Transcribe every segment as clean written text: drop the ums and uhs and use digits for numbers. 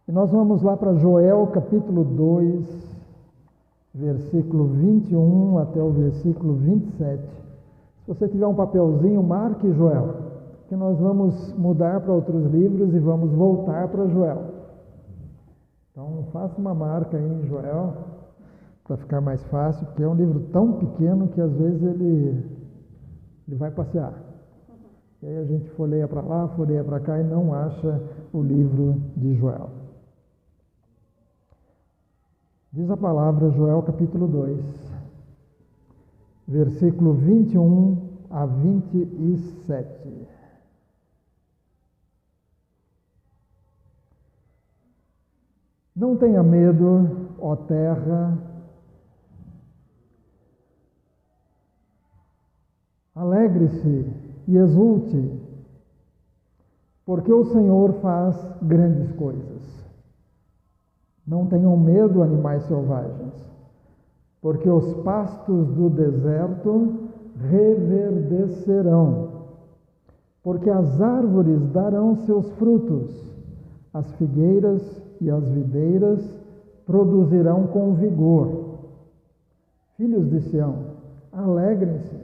E nós vamos lá para Joel capítulo 2, versículo 21 até o versículo 27. Se você tiver um papelzinho, marque Joel, que nós vamos mudar para outros livros e vamos voltar para Joel. Então faça uma marca aí em Joel, para ficar mais fácil, porque é um livro tão pequeno que às vezes ele vai passear. E aí a gente folheia para lá, folheia para cá e não acha o livro de Joel. Diz a palavra, Joel capítulo 2, versículo 21 a 27. Não tenha medo, ó terra, alegre-se e exulte, porque o Senhor faz grandes coisas. Não tenham medo, animais selvagens, porque os pastos do deserto reverdecerão, porque as árvores darão seus frutos, as figueiras e as videiras produzirão com vigor. Filhos de Sião, alegrem-se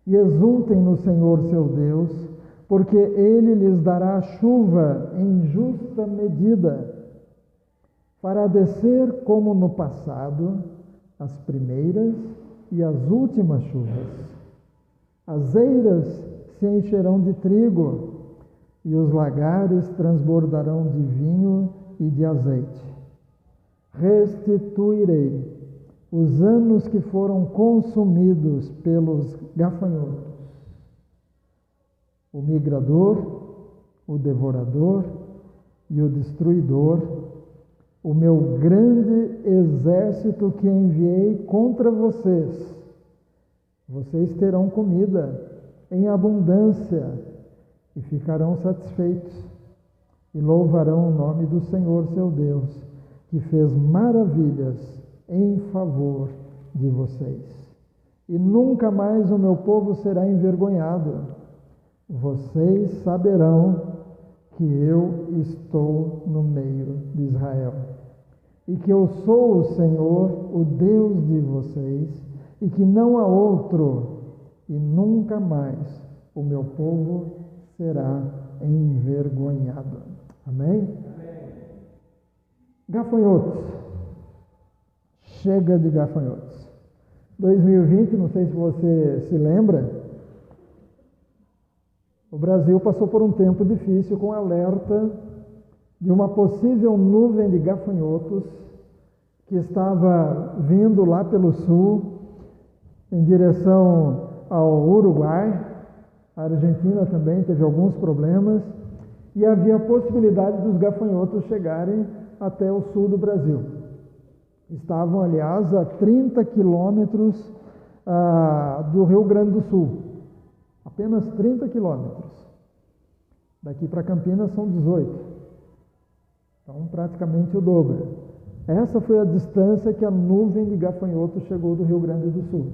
e exultem no Senhor seu Deus, porque Ele lhes dará chuva em justa medida. Fará descer como no passado as primeiras e as últimas chuvas. As eiras se encherão de trigo e os lagares transbordarão de vinho e de azeite. Restituirei os anos que foram consumidos pelos gafanhotos. O migrador, o devorador e o destruidor, o meu grande exército que enviei contra vocês. Vocês terão comida em abundância e ficarão satisfeitos e louvarão o nome do Senhor seu Deus, que fez maravilhas em favor de vocês. E nunca mais o meu povo será envergonhado. Vocês saberão que eu estou no meio de Israel, e que eu sou o Senhor, o Deus de vocês, e que não há outro, e nunca mais o meu povo será envergonhado. Amém? Amém. Gafanhotos. Chega de gafanhotos. 2020, não sei se você se lembra, o Brasil passou por um tempo difícil com alerta de uma possível nuvem de gafanhotos que estava vindo lá pelo sul, em direção ao Uruguai. A Argentina também teve alguns problemas e havia a possibilidade dos gafanhotos chegarem até o sul do Brasil. Estavam, aliás, a 30 quilômetros do Rio Grande do Sul. Apenas 30 quilômetros. Daqui para Campinas são 18. Então, praticamente o dobro. Essa foi a distância que a nuvem de gafanhotos chegou do Rio Grande do Sul.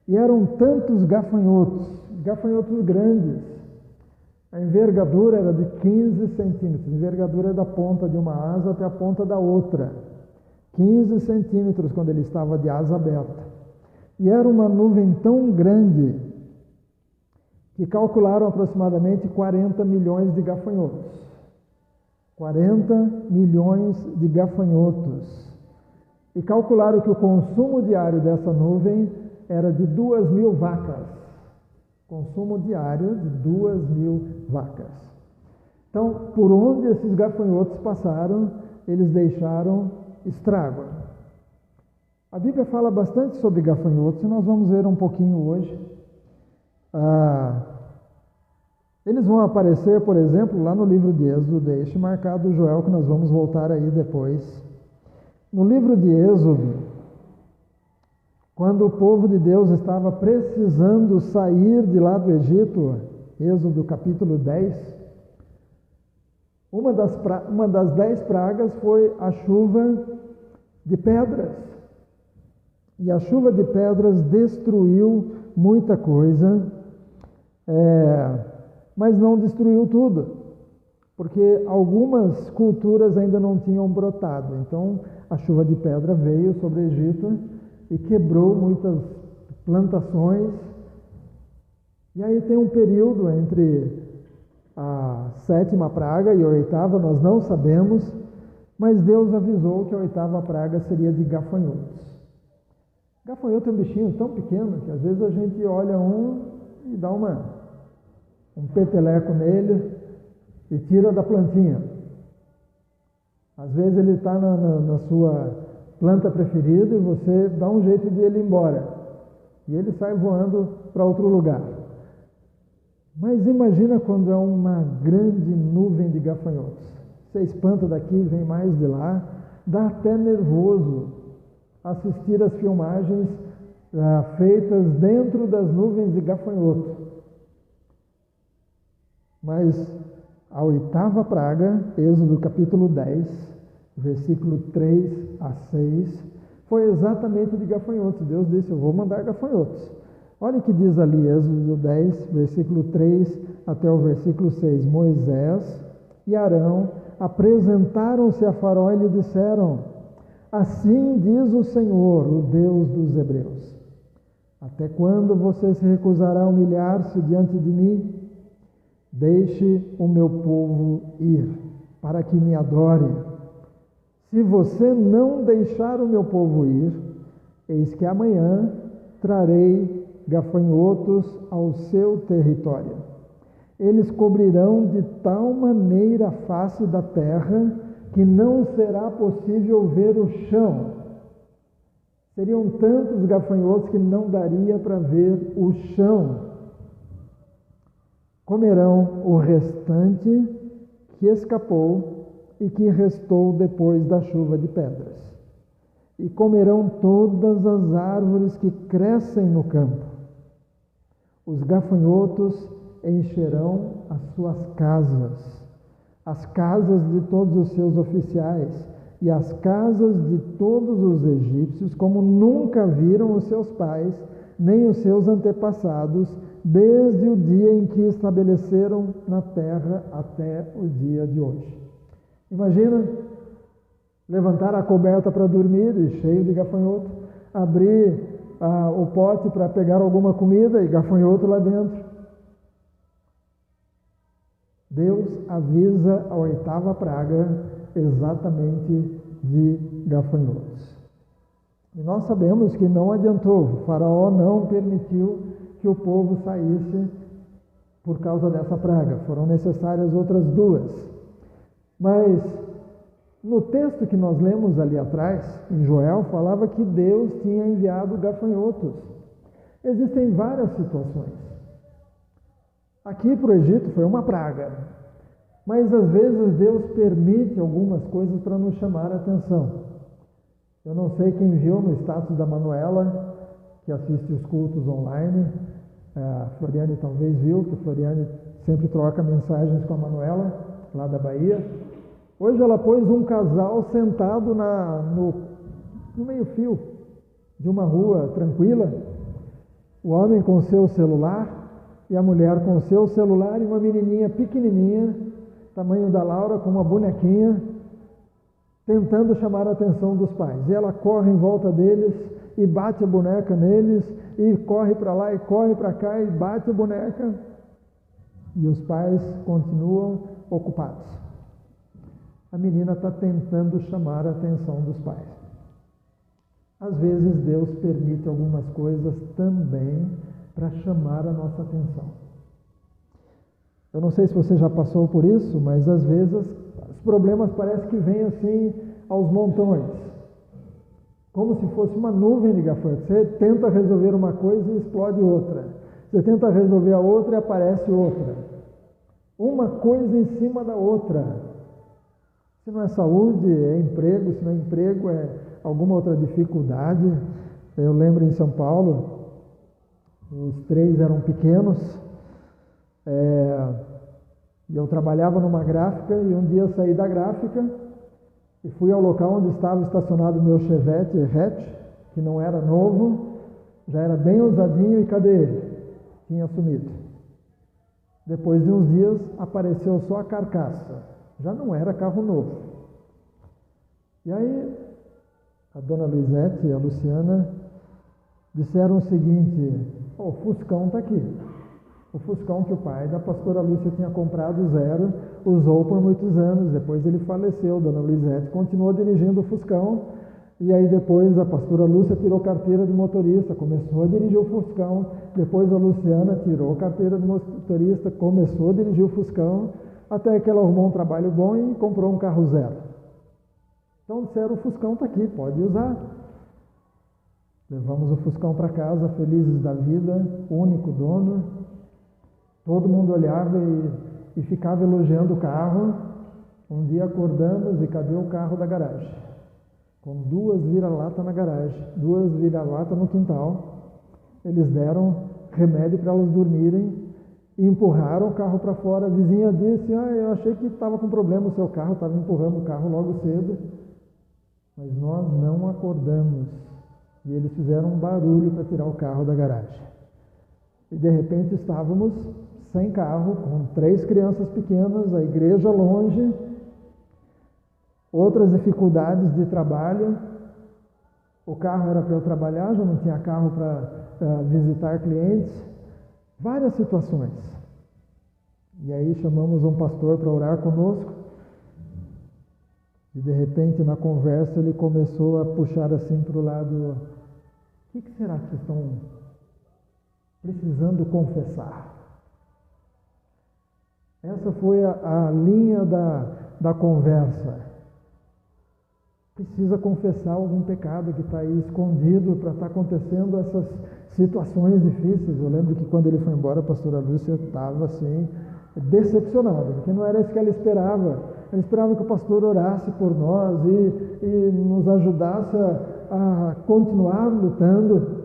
E eram tantos gafanhotos grandes. A envergadura era de 15 centímetros. A envergadura da ponta de uma asa até a ponta da outra. 15 centímetros quando ele estava de asa aberta. E era uma nuvem tão grande que calcularam aproximadamente 40 milhões de gafanhotos. 40 milhões de gafanhotos. E calcularam que o consumo diário dessa nuvem era de 2.000 vacas. Consumo diário de 2.000 vacas. Então, por onde esses gafanhotos passaram, eles deixaram estrago. A Bíblia fala bastante sobre gafanhotos e nós vamos ver um pouquinho hoje. Eles vão aparecer, por exemplo, lá no livro de Êxodo. Deixe marcado, Joel, que nós vamos voltar aí depois. No livro de Êxodo, quando o povo de Deus estava precisando sair de lá do Egito, Êxodo capítulo 10, uma das 10 pragas foi a chuva de pedras. E a chuva de pedras destruiu muita coisa, mas não destruiu tudo, porque algumas culturas ainda não tinham brotado. Então, a chuva de pedra veio sobre o Egito e quebrou muitas plantações. E aí tem um período entre a 7ª praga e a 8ª, nós não sabemos, mas Deus avisou que a 8ª praga seria de gafanhotos. Gafanhoto é um bichinho tão pequeno que às vezes a gente olha um e dá um peteleco nele e tira da plantinha. Às vezes ele está na sua planta preferida e você dá um jeito de ele ir embora. E ele sai voando para outro lugar. Mas imagina quando é uma grande nuvem de gafanhotos. Você espanta daqui, vem mais de lá. Dá até nervoso assistir as filmagens feitas dentro das nuvens de gafanhoto. Mas a 8ª praga, Êxodo capítulo 10, versículo 3 a 6, foi exatamente de gafanhotos. Deus disse, eu vou mandar gafanhotos. Olha o que diz ali, Êxodo 10, versículo 3 até o versículo 6. Moisés e Arão apresentaram-se a Faraó e lhe disseram, assim diz o Senhor, o Deus dos Hebreus, até quando você se recusará a humilhar-se diante de mim? Deixe o meu povo ir, para que me adore. Se você não deixar o meu povo ir, eis que amanhã trarei gafanhotos ao seu território. Eles cobrirão de tal maneira a face da terra que não será possível ver o chão. Seriam tantos gafanhotos que não daria para ver o chão. Comerão o restante que escapou e que restou depois da chuva de pedras. E comerão todas as árvores que crescem no campo. Os gafanhotos encherão as suas casas, as casas de todos os seus oficiais e as casas de todos os egípcios, como nunca viram os seus pais, nem os seus antepassados, desde o dia em que estabeleceram na terra até o dia de hoje. Imagina levantar a coberta para dormir, e cheio de gafanhoto, abrir o pote para pegar alguma comida e gafanhoto lá dentro. Deus avisa a 8ª praga exatamente de gafanhotos. E nós sabemos que não adiantou, o Faraó não permitiu que o povo saísse por causa dessa praga. Foram necessárias outras 2. Mas no texto que nós lemos ali atrás, em Joel, falava que Deus tinha enviado gafanhotos. Existem várias situações. Aqui para o Egito foi uma praga, mas às vezes Deus permite algumas coisas para nos chamar a atenção. Eu não sei quem viu no status da Manuela, que assiste os cultos online, a Floriane talvez viu, que a Floriane sempre troca mensagens com a Manuela, lá da Bahia. Hoje ela pôs um casal sentado no meio-fio de uma rua tranquila, o homem com seu celular e a mulher com seu celular e uma menininha pequenininha, tamanho da Laura, com uma bonequinha, tentando chamar a atenção dos pais. E ela corre em volta deles e bate a boneca neles, e corre para lá e corre para cá e bate a boneca, e os pais continuam ocupados. A menina está tentando chamar a atenção dos pais. Às vezes Deus permite algumas coisas também para chamar a nossa atenção. Eu não sei se você já passou por isso, mas às vezes os problemas parecem que vêm assim aos montões, como se fosse uma nuvem de gafanhotos. Você tenta resolver uma coisa e explode outra. Você tenta resolver a outra e aparece outra. Uma coisa em cima da outra. Se não é saúde, é emprego. Se não é emprego, é alguma outra dificuldade. Eu lembro em São Paulo, os 3 eram pequenos, e eu trabalhava numa gráfica, e um dia eu saí da gráfica e fui ao local onde estava estacionado o meu Chevette hatch, que não era novo, já era bem usadinho, e cadê ele? Tinha sumido. Depois de uns dias, apareceu só a carcaça. Já não era carro novo. E aí, a dona Luizete e a Luciana disseram o seguinte: o Fuscão está aqui. O Fuscão que o pai da pastora Lúcia tinha comprado zero, usou por muitos anos. Depois ele faleceu, dona Luizete continuou dirigindo o Fuscão. E aí depois a pastora Lúcia tirou carteira de motorista, começou a dirigir o Fuscão. Depois a Luciana tirou carteira de motorista, começou a dirigir o Fuscão, até que ela arrumou um trabalho bom e comprou um carro zero. Então disseram: o Fuscão está aqui, pode usar. Levamos o Fuscão para casa, felizes da vida, único dono. Todo mundo olhava e ficava elogiando o carro. Um dia acordamos e cadê o carro da garagem? Com 2 vira-lata na garagem, 2 vira-lata no quintal. Eles deram remédio para elas dormirem e empurraram o carro para fora. A vizinha disse: eu achei que estava com problema o seu carro, estava empurrando o carro logo cedo. Mas nós não acordamos. E eles fizeram um barulho para tirar o carro da garagem. E de repente estávamos sem carro, com 3 crianças pequenas, a igreja longe, outras dificuldades de trabalho. O carro era para eu trabalhar, já não tinha carro para visitar clientes. Várias situações. E aí chamamos um pastor para orar conosco. E de repente na conversa ele começou a puxar assim para o lado: o que será que vocês estão precisando confessar? Essa foi a linha da conversa. Precisa confessar algum pecado que está aí escondido para estar acontecendo essas situações difíceis. Eu lembro que quando ele foi embora, a pastora Lúcia estava assim, decepcionada, porque não era isso que ela esperava. Ela esperava que o pastor orasse por nós e nos ajudasse a continuar lutando.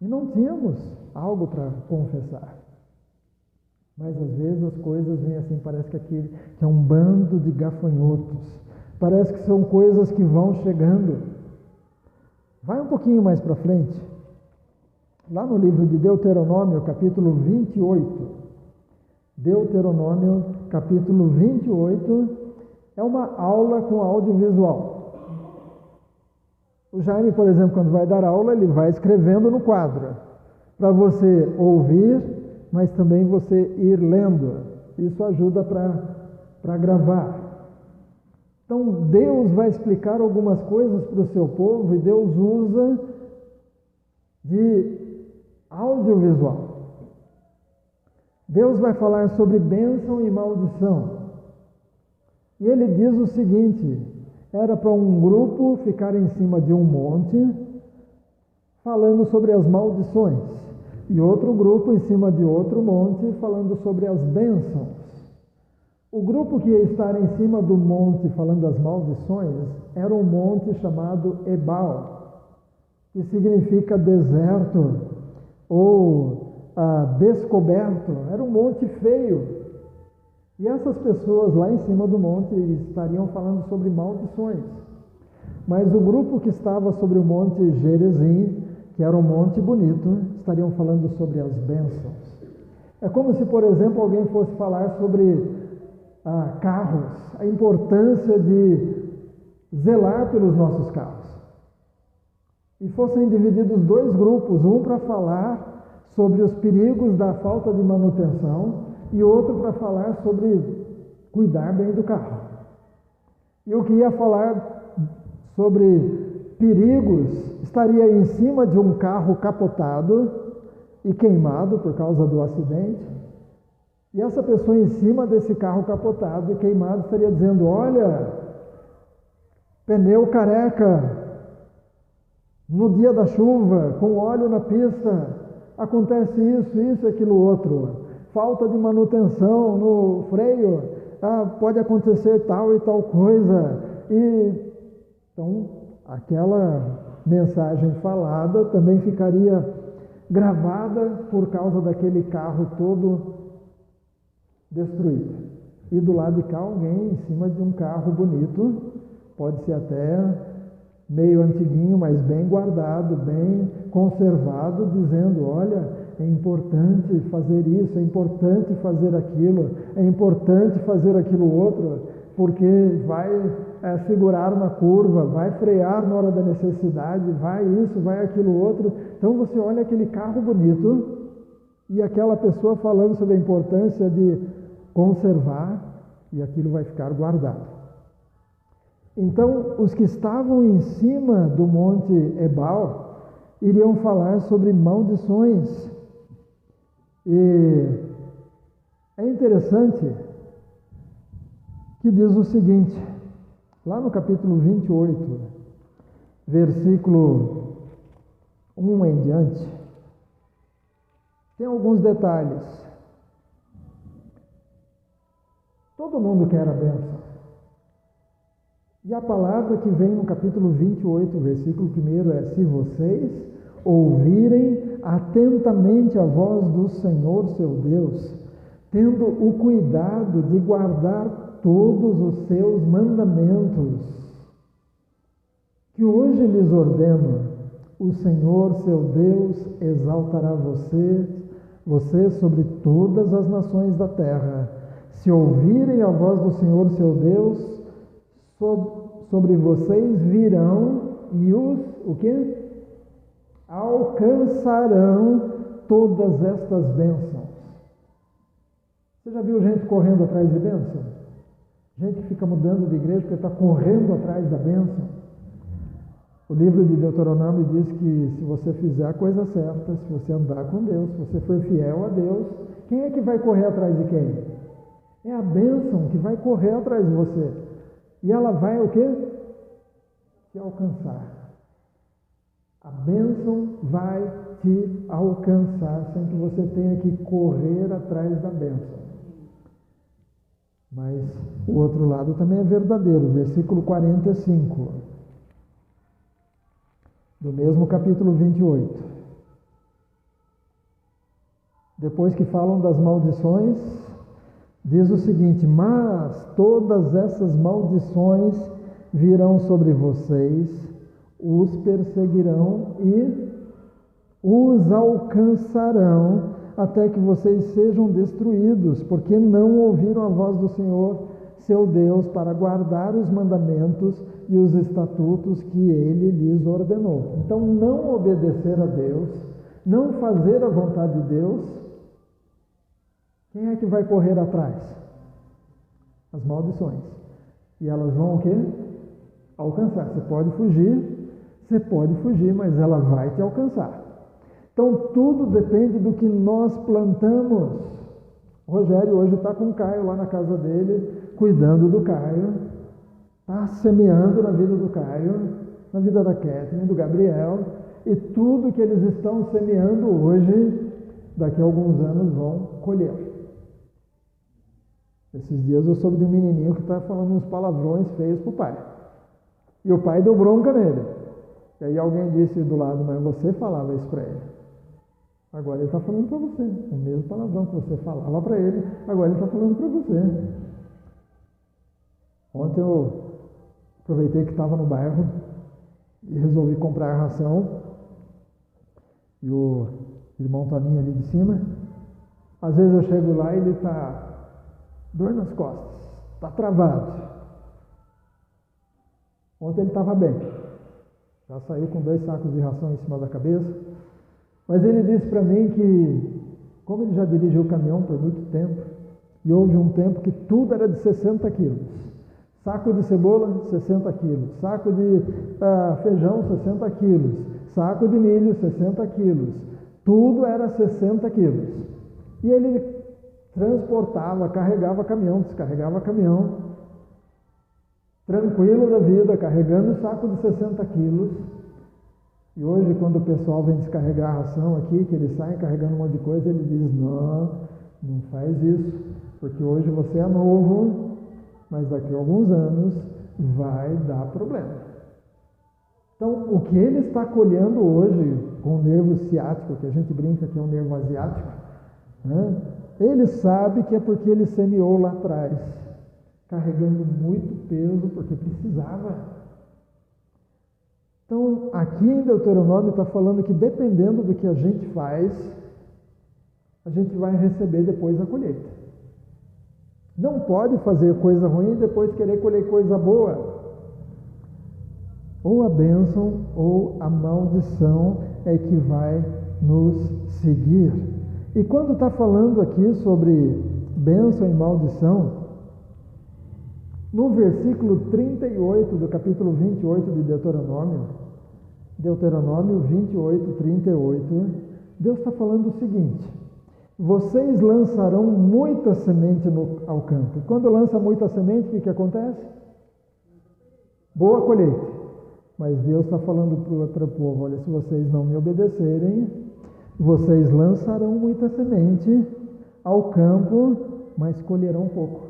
E não tínhamos algo para confessar. Mas às vezes as coisas vêm assim, parece que é um bando de gafanhotos. Parece que são coisas que vão chegando. Vai um pouquinho mais para frente. Lá no livro de Deuteronômio, capítulo 28. Deuteronômio, capítulo 28, é uma aula com audiovisual. O Jaime, por exemplo, quando vai dar aula, ele vai escrevendo no quadro, para você ouvir, mas também você ir lendo. Isso ajuda para gravar. Então, Deus vai explicar algumas coisas para o seu povo e Deus usa de audiovisual. Deus vai falar sobre bênção e maldição. E ele diz o seguinte: era para um grupo ficar em cima de um monte, falando sobre as maldições, e outro grupo em cima de outro monte, falando sobre as bênçãos. O grupo que ia estar em cima do monte falando das maldições era um monte chamado Ebal, que significa deserto ou descoberto. Era um monte feio. E essas pessoas lá em cima do monte estariam falando sobre maldições. Mas o grupo que estava sobre o monte Gerizim, que era um monte bonito, estariam falando sobre as bênçãos. É como se, por exemplo, alguém fosse falar sobre carros, a importância de zelar pelos nossos carros. E fossem divididos 2 grupos, um para falar sobre os perigos da falta de manutenção e outro para falar sobre cuidar bem do carro. E o que ia falar sobre perigos estaria em cima de um carro capotado e queimado por causa do acidente. E essa pessoa em cima desse carro capotado e queimado estaria dizendo: olha, pneu careca, no dia da chuva, com óleo na pista, acontece isso e aquilo outro. Falta de manutenção no freio, pode acontecer tal e tal coisa. E então, aquela mensagem falada também ficaria gravada por causa daquele carro todo destruído. E do lado de cá alguém em cima de um carro bonito, pode ser até meio antiguinho, mas bem guardado, bem conservado, dizendo: olha, é importante fazer isso, é importante fazer aquilo, é importante fazer aquilo outro, porque vai segurar na curva, vai frear na hora da necessidade, vai isso, vai aquilo outro. Então você olha aquele carro bonito e aquela pessoa falando sobre a importância de conservar, e aquilo vai ficar guardado. Então, os que estavam em cima do monte Ebal iriam falar sobre maldições. E é interessante que diz o seguinte, lá no capítulo 28, versículo 1 em diante, tem alguns detalhes. Todo mundo quer a bênção. E a palavra que vem no capítulo 28, versículo 1 é: se vocês ouvirem atentamente a voz do Senhor seu Deus, tendo o cuidado de guardar todos os seus mandamentos, que hoje lhes ordeno, o Senhor seu Deus exaltará você sobre todas as nações da terra. Se ouvirem a voz do Senhor seu Deus, sobre vocês virão e o quê? Alcançarão todas estas bênçãos. Você já viu gente correndo atrás de bênção? Gente que fica mudando de igreja porque está correndo atrás da bênção. O livro de Deuteronômio diz que se você fizer a coisa certa, se você andar com Deus, se você for fiel a Deus, quem é que vai correr atrás de quem? É a bênção que vai correr atrás de você. E ela vai o quê? Te alcançar. A bênção vai te alcançar sem que você tenha que correr atrás da bênção. Mas o outro lado também é verdadeiro. Versículo 45. Do mesmo capítulo 28. Depois que falam das maldições, diz o seguinte: mas todas essas maldições virão sobre vocês, os perseguirão e os alcançarão até que vocês sejam destruídos, porque não ouviram a voz do Senhor, seu Deus, para guardar os mandamentos e os estatutos que Ele lhes ordenou. Então, não obedecer a Deus, não fazer a vontade de Deus, quem é que vai correr atrás? As maldições. E elas vão o quê? Alcançar. Você pode fugir, mas ela vai te alcançar. Então, tudo depende do que nós plantamos. O Rogério hoje está com o Caio lá na casa dele, cuidando do Caio, está semeando na vida do Caio, na vida da Catherine, do Gabriel, e tudo que eles estão semeando hoje, daqui a alguns anos vão colher. Esses dias eu soube de um menininho que está falando uns palavrões feios para o pai. E o pai deu bronca nele. E aí alguém disse do lado: mas você falava isso para ele. Agora ele está falando para você. O mesmo palavrão que você falava para ele, agora ele está falando para você. Ontem eu aproveitei que estava no bairro e resolvi comprar a ração. E o irmão Toninho ali de cima, às vezes eu chego lá e ele está dor nas costas, está travado. Ontem ele estava bem, já saiu com 2 sacos de ração em cima da cabeça, mas ele disse para mim que, como ele já dirigiu caminhão por muito tempo, e houve um tempo que tudo era de 60 quilos, saco de cebola, 60 quilos, saco de feijão, 60 quilos, saco de milho, 60 quilos, tudo era 60 quilos, e ele transportava, carregava caminhão, descarregava caminhão, tranquilo da vida, carregando o saco de 60 quilos. E hoje, quando o pessoal vem descarregar a ração aqui, que eles saem carregando um monte de coisa, ele diz: não faz isso, porque hoje você é novo, mas daqui a alguns anos vai dar problema. Então, o que ele está colhendo hoje, com o nervo ciático, que a gente brinca que é um nervo asiático, né? Ele sabe que é porque ele semeou lá atrás, carregando muito peso, porque precisava. Então, aqui em Deuteronômio está falando que dependendo do que a gente faz, a gente vai receber depois a colheita. Não pode fazer coisa ruim e depois querer colher coisa boa. Ou a bênção ou a maldição é que vai nos seguir. E quando está falando aqui sobre bênção e maldição, no versículo 38 do capítulo 28 de Deuteronômio 28, 38, Deus está falando o seguinte: vocês lançarão muita semente ao campo. Quando lança muita semente, o que acontece? Boa colheita. Mas Deus está falando para o povo: olha, se vocês não me obedecerem, vocês lançarão muita semente ao campo, mas colherão pouco.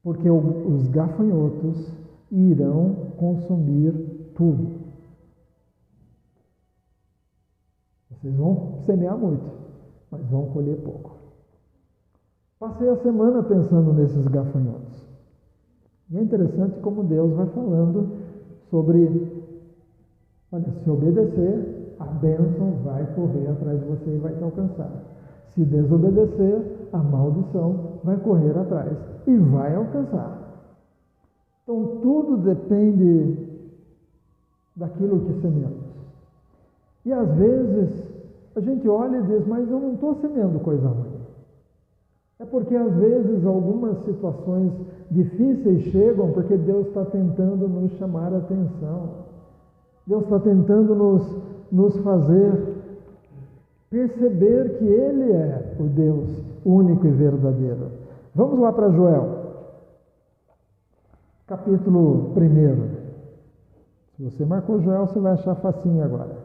Porque os gafanhotos irão consumir tudo. Vocês vão semear muito, mas vão colher pouco. Passei a semana pensando nesses gafanhotos. E é interessante como Deus vai falando sobre, olha, se obedecer, a bênção vai correr atrás de você e vai te alcançar. Se desobedecer, a maldição vai correr atrás e vai alcançar. Então, tudo depende daquilo que semeamos. E às vezes, a gente olha e diz: mas eu não estou semeando coisa ruim. É porque às vezes algumas situações difíceis chegam porque Deus está tentando nos chamar a atenção. Deus está tentando nos fazer perceber que Ele é o Deus único e verdadeiro. Vamos lá para Joel, capítulo 1. Se você marcou Joel, você vai achar facinho agora.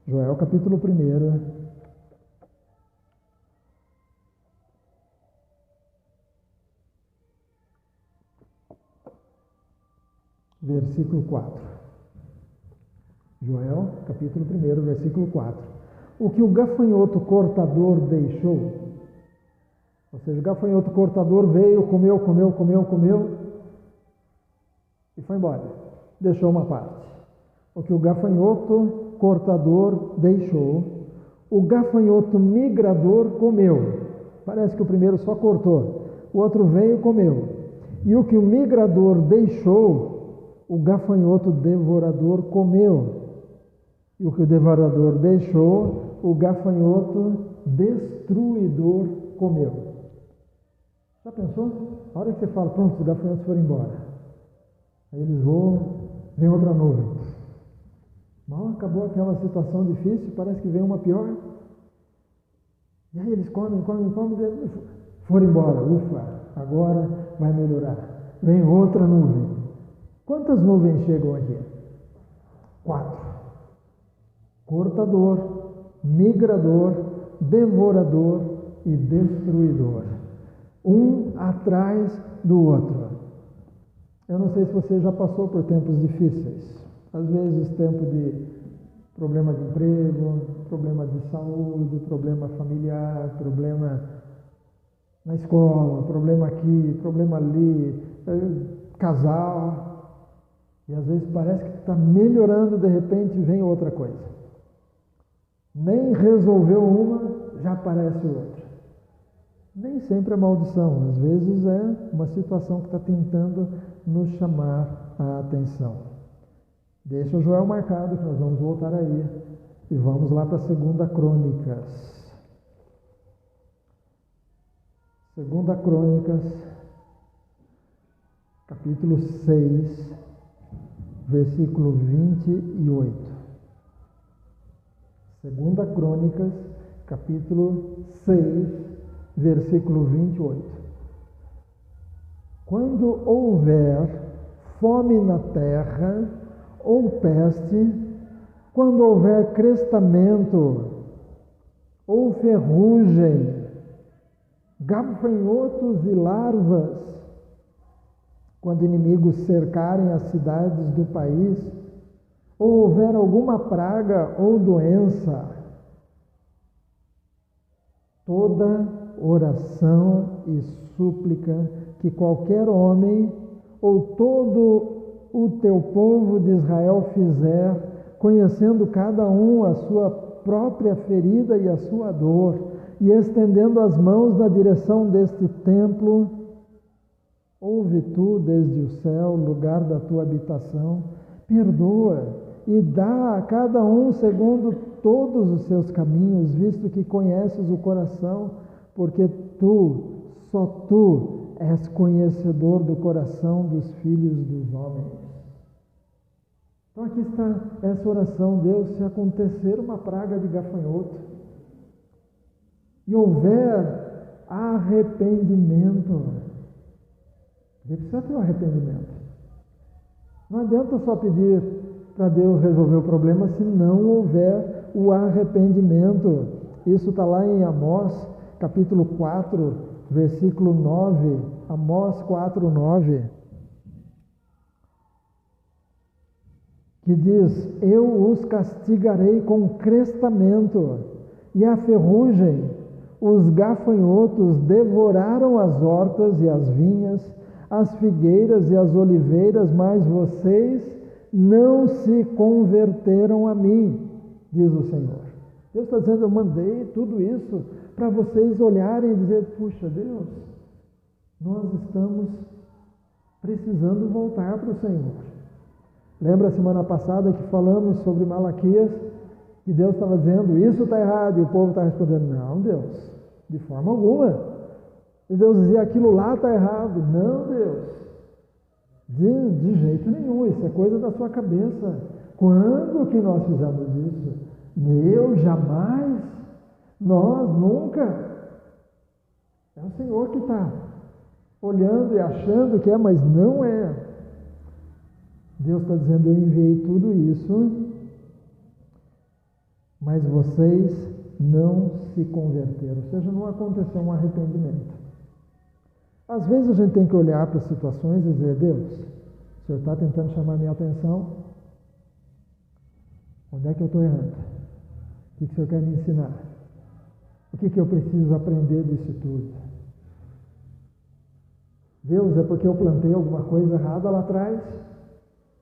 Joel, capítulo 1. Versículo 4. Joel, capítulo 1, versículo 4. O que o gafanhoto cortador deixou, ou seja, o gafanhoto cortador veio, comeu e foi embora. Deixou uma parte. O que o gafanhoto cortador deixou, o gafanhoto migrador comeu. Parece que o primeiro só cortou, o outro veio e comeu. E o que o migrador deixou, o gafanhoto devorador comeu. E o que o devorador deixou, o gafanhoto destruidor comeu. Já pensou? A hora que você fala: pronto, os gafanhotos foram embora. Aí eles voam, vem outra nuvem. Mal acabou aquela situação difícil, parece que vem uma pior. E aí eles comem, foram embora. Ufa, agora vai melhorar. Vem outra nuvem. Quantas nuvens chegam aqui? 4. Cortador, migrador, devorador e destruidor. Um atrás do outro. Eu não sei se você já passou por tempos difíceis. Às vezes tempo de problema de emprego, problema de saúde, problema familiar, problema na escola, problema aqui, problema ali, casal. E às vezes parece que está melhorando, de repente vem outra coisa. Nem resolveu uma, já aparece outra. Nem sempre é maldição, às vezes é uma situação que está tentando nos chamar a atenção. Deixa o Joel marcado, que nós vamos voltar aí. E vamos lá para 2 Crônicas. 2 Crônicas, capítulo 6, versículo 28. 2 Crônicas, capítulo 6, versículo 28. Quando houver fome na terra, ou peste, quando houver crestamento, ou ferrugem, gafanhotos e larvas, quando inimigos cercarem as cidades do país, ou houver alguma praga ou doença, toda oração e súplica que qualquer homem ou todo o teu povo de Israel fizer, conhecendo cada um a sua própria ferida e a sua dor, e estendendo as mãos na direção deste templo, ouve tu desde o céu, lugar da tua habitação, perdoa e dá a cada um segundo todos os seus caminhos, visto que conheces o coração, porque só tu és conhecedor do coração dos filhos dos homens. Então aqui está essa oração: Deus, se acontecer uma praga de gafanhoto e houver arrependimento, porque precisa ter um arrependimento. Não adianta só pedir para Deus resolver o problema se não houver o arrependimento. Isso está lá em Amós, capítulo 4, versículo 9. Amós 4, 9. Que diz: eu os castigarei com crestamento e a ferrugem. Os gafanhotos devoraram as hortas e as vinhas, as figueiras e as oliveiras, mas vocês não se converteram a mim, diz o Senhor. Deus está dizendo: eu mandei tudo isso para vocês olharem e dizer: puxa, Deus, nós estamos precisando voltar para o Senhor. Lembra a semana passada que falamos sobre Malaquias, que Deus estava dizendo: isso está errado, e o povo está respondendo: não, Deus, de forma alguma. E Deus dizia: aquilo lá está errado. Não, Deus, de jeito nenhum, isso é coisa da sua cabeça. Quando que nós fizemos isso? Eu jamais, nós nunca. É o Senhor que está olhando e achando que é, mas não é. Deus está dizendo: eu enviei tudo isso, mas vocês não se converteram, ou seja, não aconteceu um arrependimento. Às vezes a gente tem que olhar para as situações e dizer: Deus, o Senhor está tentando chamar minha atenção, onde é que eu estou errando? O que o Senhor quer me ensinar? O que eu preciso aprender disso tudo? Deus, é porque eu plantei alguma coisa errada lá atrás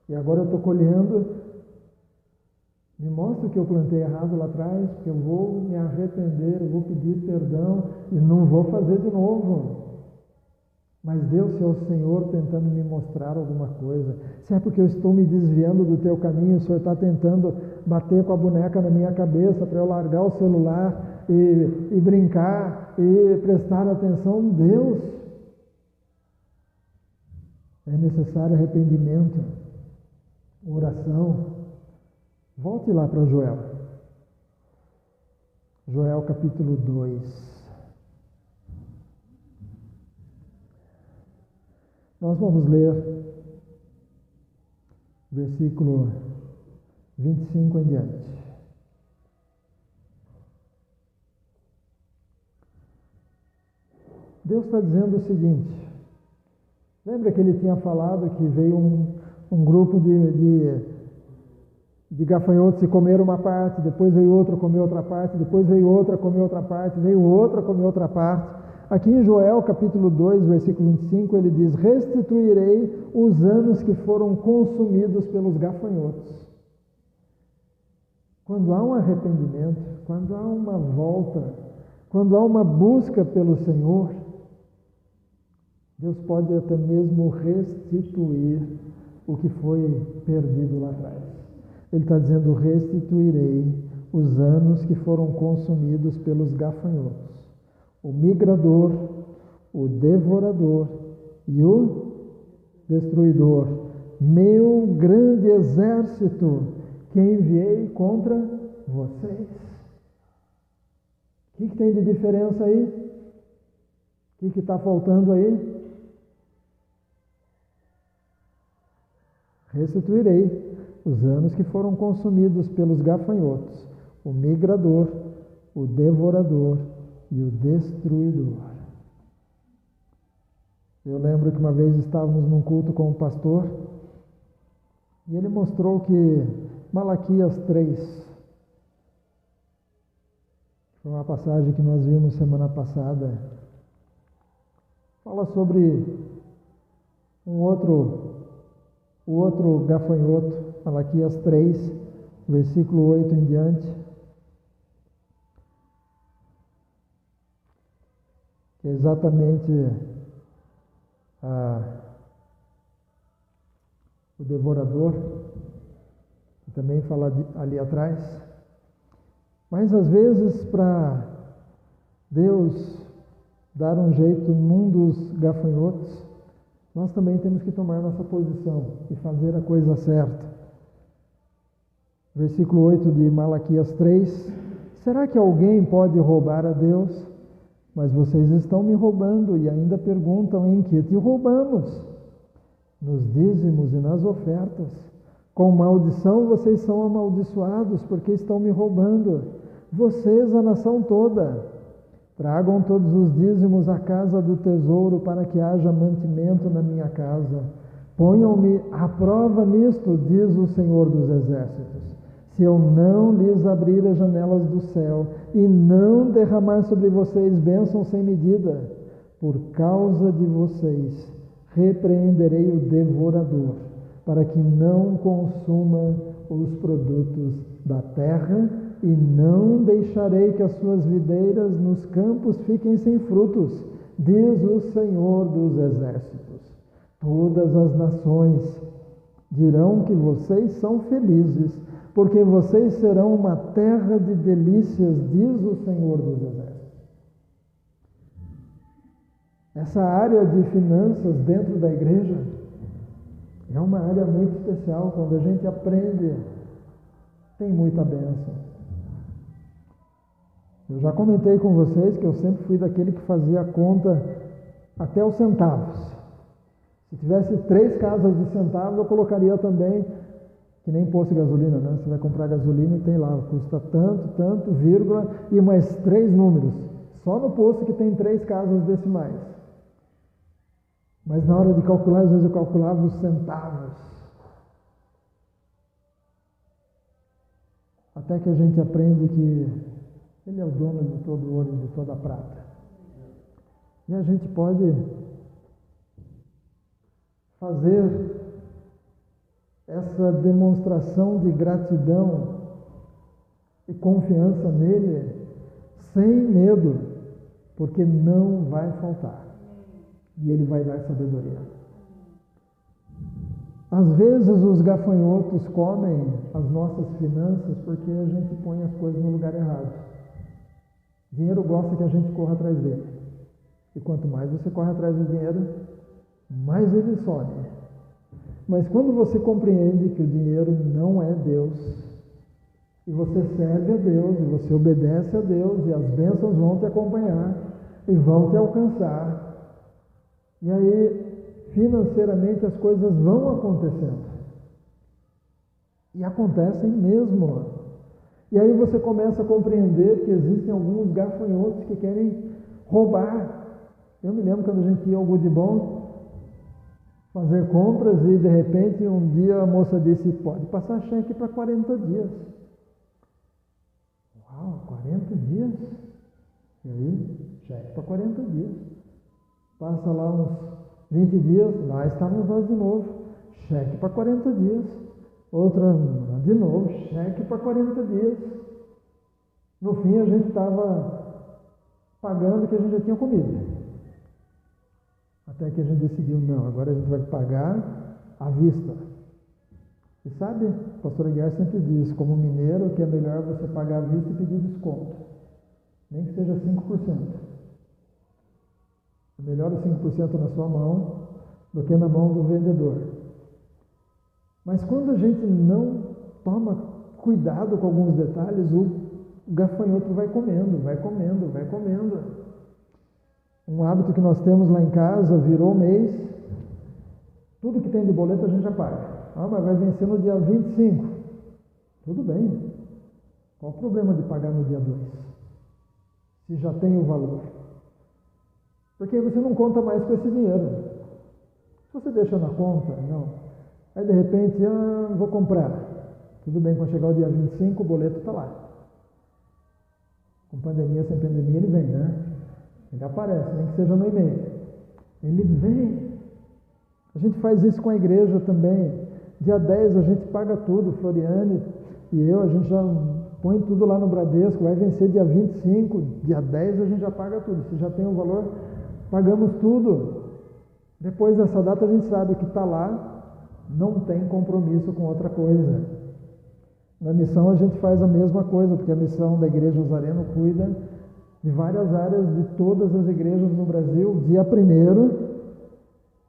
e agora eu estou colhendo? Me mostra o que eu plantei errado lá atrás, porque eu vou me arrepender, eu vou pedir perdão e não vou fazer de novo. Mas Deus, se é o Senhor tentando me mostrar alguma coisa, se é porque eu estou me desviando do teu caminho, o Senhor está tentando bater com a boneca na minha cabeça para eu largar o celular e brincar e prestar atenção, Deus, é necessário arrependimento, oração. Volte lá para Joel. Joel capítulo 2. Nós vamos ler versículo 25 em diante. Deus está dizendo o seguinte: lembra que ele tinha falado que veio um grupo de gafanhotos e comeram uma parte, depois veio outra comer outra parte, depois veio outra comer outra parte, veio outra comer outra parte. Aqui em Joel, capítulo 2, versículo 25, ele diz: restituirei os anos que foram consumidos pelos gafanhotos. Quando há um arrependimento, quando há uma volta, quando há uma busca pelo Senhor, Deus pode até mesmo restituir o que foi perdido lá atrás. Ele está dizendo: restituirei os anos que foram consumidos pelos gafanhotos, o migrador, o devorador e o destruidor, meu grande exército que enviei contra vocês. O que tem de diferença aí? O que está faltando aí? Restituirei os anos que foram consumidos pelos gafanhotos, o migrador, o devorador e o destruidor. Eu lembro que uma vez estávamos num culto com um pastor e ele mostrou que Malaquias 3, foi uma passagem que nós vimos semana passada, fala sobre o outro gafanhoto, Malaquias 3, versículo 8 em diante. que é exatamente o devorador, que também fala ali atrás. Mas às vezes, para Deus dar um jeito num dos gafanhotos, nós também temos que tomar nossa posição e fazer a coisa certa. Versículo 8 de Malaquias 3: será que alguém pode roubar a Deus? Mas vocês estão me roubando e ainda perguntam: em que te roubamos? Nos dízimos e nas ofertas. Com maldição vocês são amaldiçoados, porque estão me roubando. Vocês, a nação toda. Tragam todos os dízimos à casa do tesouro, para que haja mantimento na minha casa. Ponham-me à prova nisto, diz o Senhor dos Exércitos, se eu não lhes abrir as janelas do céu e não derramar sobre vocês bênçãos sem medida. Por causa de vocês repreenderei o devorador, para que não consuma os produtos da terra, e não deixarei que as suas videiras nos campos fiquem sem frutos, diz o Senhor dos Exércitos. Todas as nações dirão que vocês são felizes, porque vocês serão uma terra de delícias, diz o Senhor dos Exércitos. Essa área de finanças dentro da igreja é uma área muito especial. Quando a gente aprende, tem muita bênção. Eu já comentei com vocês que eu sempre fui daquele que fazia a conta até os centavos. Se tivesse 3 casas de centavo, eu colocaria também, que nem posto de gasolina, né? Você vai comprar gasolina e tem lá, custa tanto, tanto, vírgula, e mais 3 números. Só no posto que tem 3 casas decimais. Mas na hora de calcular, às vezes eu calculava os centavos. Até que a gente aprende que Ele é o dono de todo o ouro e de toda a prata. E a gente pode fazer essa demonstração de gratidão e confiança nele sem medo, porque não vai faltar. E ele vai dar sabedoria. Às vezes os gafanhotos comem as nossas finanças porque a gente põe as coisas no lugar errado. Dinheiro gosta que a gente corra atrás dele. E quanto mais você corre atrás do dinheiro, mais ele some. Mas quando você compreende que o dinheiro não é Deus, e você serve a Deus, e você obedece a Deus, e as bênçãos vão te acompanhar, e vão te alcançar, e aí financeiramente as coisas vão acontecendo. E acontecem mesmo. E aí você começa a compreender que existem alguns gafanhotos que querem roubar. Eu me lembro quando a gente ia ao Goodbom fazer compras e de repente um dia a moça disse: pode passar cheque para 40 dias. Uau, 40 dias? E aí, cheque para 40 dias. Passa lá uns 20 dias, lá estávamos nós de novo, cheque para 40 dias. Outra, de novo, cheque para 40 dias. No fim, a gente estava pagando o que a gente já tinha comido. Até que a gente decidiu, não, agora a gente vai pagar à vista. E sabe, o pastor Aguiar sempre diz, como mineiro, que é melhor você pagar à vista e pedir desconto. Nem que seja 5%. É melhor os 5% na sua mão do que na mão do vendedor. Mas quando a gente não toma cuidado com alguns detalhes, o gafanhoto vai comendo, vai comendo, vai comendo. Um hábito que nós temos lá em casa, virou mês, tudo que tem de boleto a gente já paga. Ah, mas vai vencer no dia 25. Tudo bem. Qual o problema de pagar no dia 2? Se já tem o valor. Porque você não conta mais com esse dinheiro. Se você deixa na conta, não. Aí de repente, vou comprar. Tudo bem, quando chegar o dia 25, o boleto está lá. Com pandemia, sem pandemia, ele vem, né? Ele aparece, nem que seja no e-mail. Ele vem. A gente faz isso com a igreja também. Dia 10 a gente paga tudo, Floriane e eu, a gente já põe tudo lá no Bradesco, vai vencer dia 25, dia 10 a gente já paga tudo. Se já tem o valor, Pagamos tudo. Depois dessa data a gente sabe que está lá, não tem compromisso com outra coisa. Na missão a gente faz a mesma coisa, porque a missão da Igreja Ozareno cuida de várias áreas de todas as igrejas no Brasil. Dia 1º,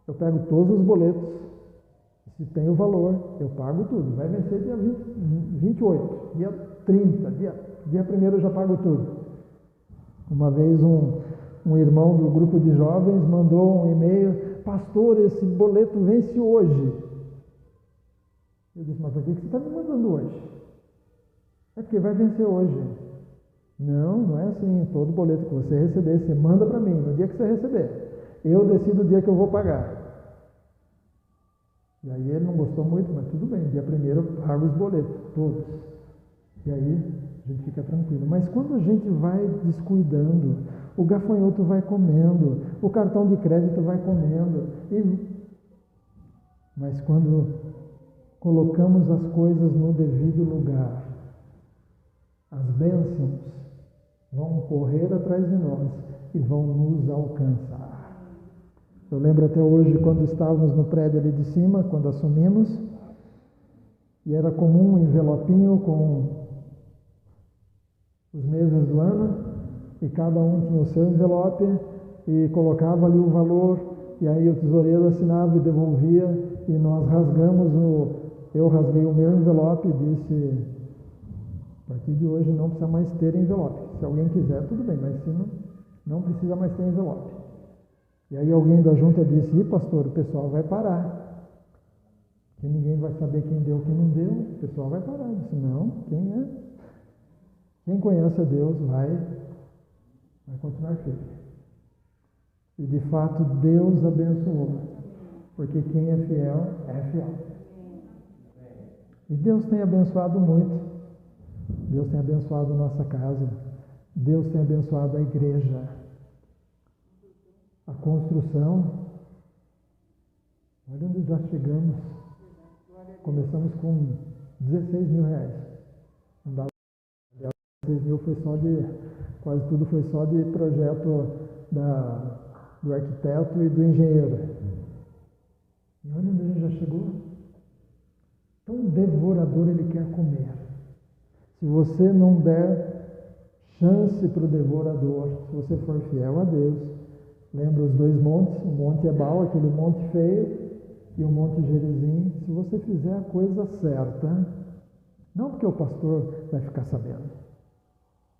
eu pego todos os boletos. Se tem o valor, eu pago tudo. Vai vencer dia 28, dia 30, dia 1º eu já pago tudo. Uma vez um irmão do grupo de jovens mandou um e-mail: pastor, esse boleto vence hoje. Eu disse: mas por que você está me mandando hoje? É porque vai vencer hoje. Não, não é assim. Todo boleto que você receber, você manda para mim no dia que você receber. Eu decido o dia que eu vou pagar. E aí ele não gostou muito, mas tudo bem, dia 1º eu pago os boletos, todos. E aí a gente fica tranquilo. Mas quando a gente vai descuidando, o gafanhoto vai comendo, o cartão de crédito vai comendo. Mas quando colocamos as coisas no devido lugar, as bênçãos vão correr atrás de nós e vão nos alcançar. Eu lembro até hoje, quando estávamos no prédio ali de cima, quando assumimos, e era comum um envelopinho com os meses do ano, e cada um tinha o seu envelope, e colocava ali o valor, e aí o tesoureiro assinava e devolvia, e nós rasgamos eu rasguei o meu envelope e disse: a partir de hoje não precisa mais ter envelope. Se alguém quiser, tudo bem, mas se não precisa mais ter envelope. E aí alguém da junta disse: pastor, o pessoal vai parar. Que ninguém vai saber quem deu, quem não deu, o pessoal vai parar. Eu disse: não, quem conhece a Deus vai continuar firme. E de fato Deus abençoou, porque quem é fiel, é fiel. E Deus tem abençoado muito. Deus tem abençoado nossa casa. Deus tem abençoado a igreja. A construção, olha onde já chegamos. Começamos com 16 mil reais. Não dava 16 mil, quase tudo foi só de projeto do arquiteto e do engenheiro. E olha onde a gente já chegou. Então o devorador, ele quer comer. Se você não der chance para o devorador, se você for fiel a Deus, lembra os dois montes, o Monte Ebal, aquele monte feio, e o Monte Gerizim. Se você fizer a coisa certa, não porque o pastor vai ficar sabendo,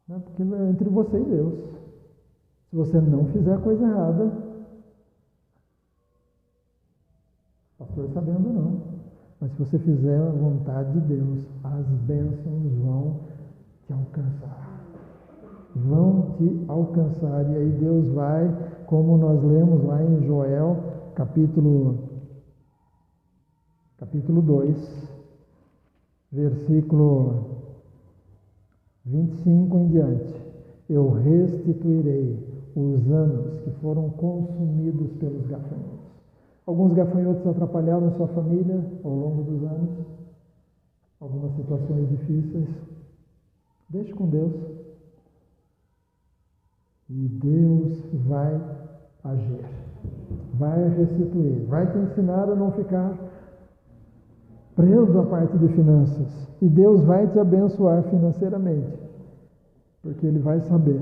não, porque é entre você e Deus. Se você não fizer a coisa errada, o pastor sabendo não, mas se você fizer a vontade de Deus, as bênçãos vão te alcançar. Vão te alcançar, e aí Deus vai, como nós lemos lá em Joel, capítulo 2, versículo 25 em diante: eu restituirei os anos que foram consumidos pelos gafanhotos. Alguns gafanhotos atrapalharam sua família ao longo dos anos, algumas situações difíceis. Deixe com Deus. E Deus vai agir, vai restituir, vai te ensinar a não ficar preso à parte de finanças. E Deus vai te abençoar financeiramente, porque Ele vai saber.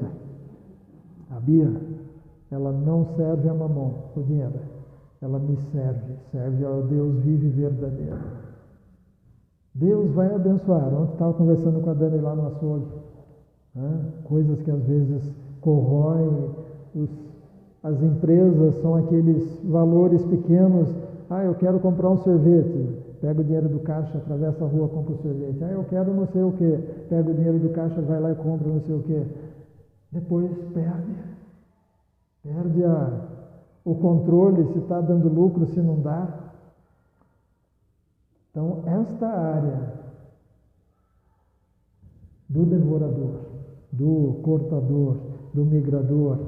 A Bia, ela não serve a Mamon, o dinheiro. Ela me serve ao Deus vivo e verdadeiro. Deus vai abençoar. Ontem estava conversando com a Dani lá no açougue. Coisas que às vezes corroem as empresas, são aqueles valores pequenos. Eu quero comprar um sorvete, pega o dinheiro do caixa, atravessa a rua, compra o sorvete. Eu quero não sei o que, pega o dinheiro do caixa, vai lá e compra não sei o que. Depois perde o controle, se está dando lucro, se não dá. Então, esta área do devorador, do cortador, do migrador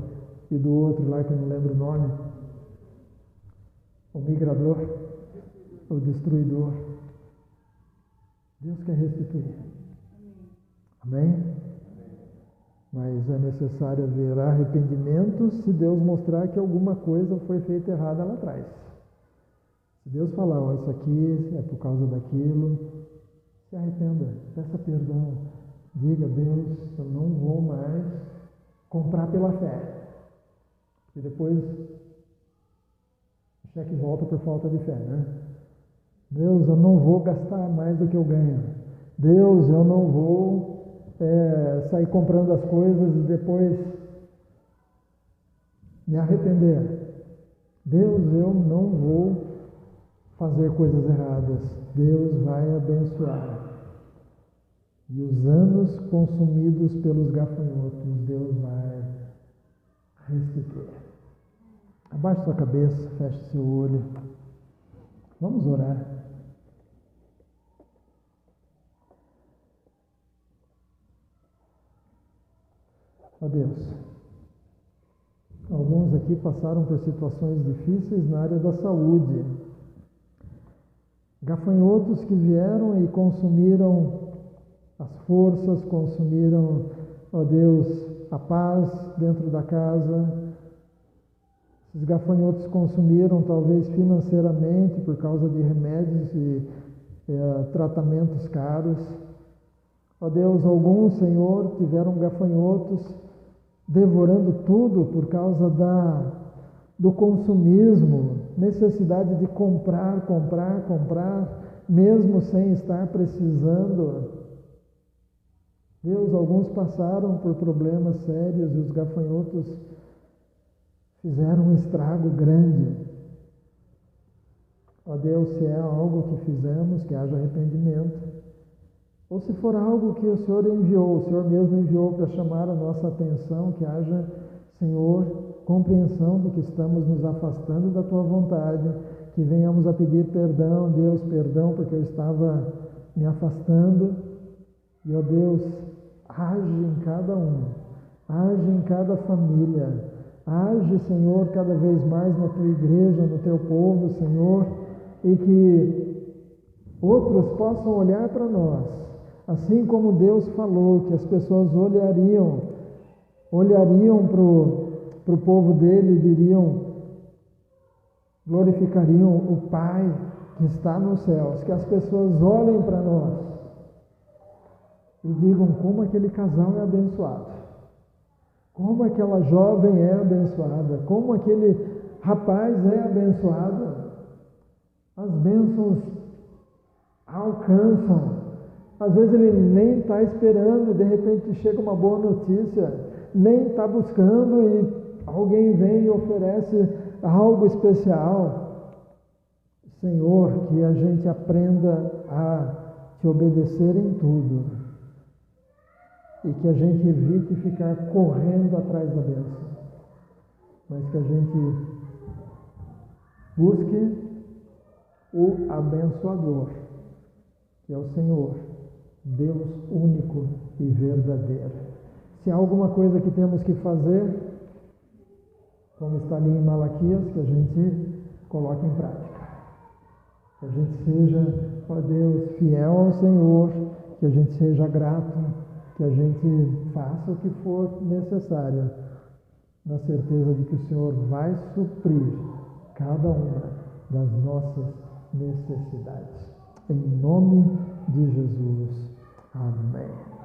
e do outro lá que eu não lembro o nome, o migrador, o destruidor, Deus quer restituir. Amém? Mas é necessário haver arrependimento se Deus mostrar que alguma coisa foi feita errada lá atrás. Se Deus falar, ó, isso aqui é por causa daquilo, se arrependa, peça perdão. Diga, Deus, eu não vou mais comprar pela fé. E depois o cheque volta por falta de fé, né? Deus, eu não vou gastar mais do que eu ganho. Deus, eu não vou sair comprando as coisas e depois me arrepender. Deus, eu não vou fazer coisas erradas. Deus vai abençoar. E os anos consumidos pelos gafanhotos, Deus vai restituir. Abaixe sua cabeça, feche seu olho. Vamos orar. Ó Deus, alguns aqui passaram por situações difíceis na área da saúde. Gafanhotos que vieram e consumiram as forças, consumiram, ó Deus, a paz dentro da casa. Esses gafanhotos consumiram talvez financeiramente por causa de remédios e tratamentos caros. Ó Deus, alguns, Senhor, tiveram gafanhotos devorando tudo por causa do consumismo, necessidade de comprar, mesmo sem estar precisando. Deus, alguns passaram por problemas sérios e os gafanhotos fizeram um estrago grande. Ó Deus, se é algo que fizemos, que haja arrependimento. Ou se for algo que o Senhor enviou, o Senhor mesmo enviou para chamar a nossa atenção, que haja, Senhor, compreensão de que estamos nos afastando da Tua vontade, que venhamos a pedir perdão, Deus, perdão, porque eu estava me afastando. E, ó Deus, age em cada um, age em cada família, age, Senhor, cada vez mais na Tua igreja, no Teu povo, Senhor, e que outros possam olhar para nós, assim como Deus falou, que as pessoas olhariam para o povo dele e diriam, glorificariam o Pai que está nos céus, que as pessoas olhem para nós e digam como aquele casal é abençoado, como aquela jovem é abençoada, como aquele rapaz é abençoado. As bênçãos alcançam. Às vezes ele nem está esperando, de repente chega uma boa notícia, nem está buscando e alguém vem e oferece algo especial. Senhor, que a gente aprenda a Te obedecer em tudo e que a gente evite ficar correndo atrás da bênção, mas que a gente busque o abençoador, que é o Senhor, Deus único e verdadeiro. Se há alguma coisa que temos que fazer, como está ali em Malaquias, que a gente coloque em prática. Que a gente seja, ó Deus, fiel ao Senhor, que a gente seja grato, que a gente faça o que for necessário, na certeza de que o Senhor vai suprir cada uma das nossas necessidades. Em nome de Jesus. Amém.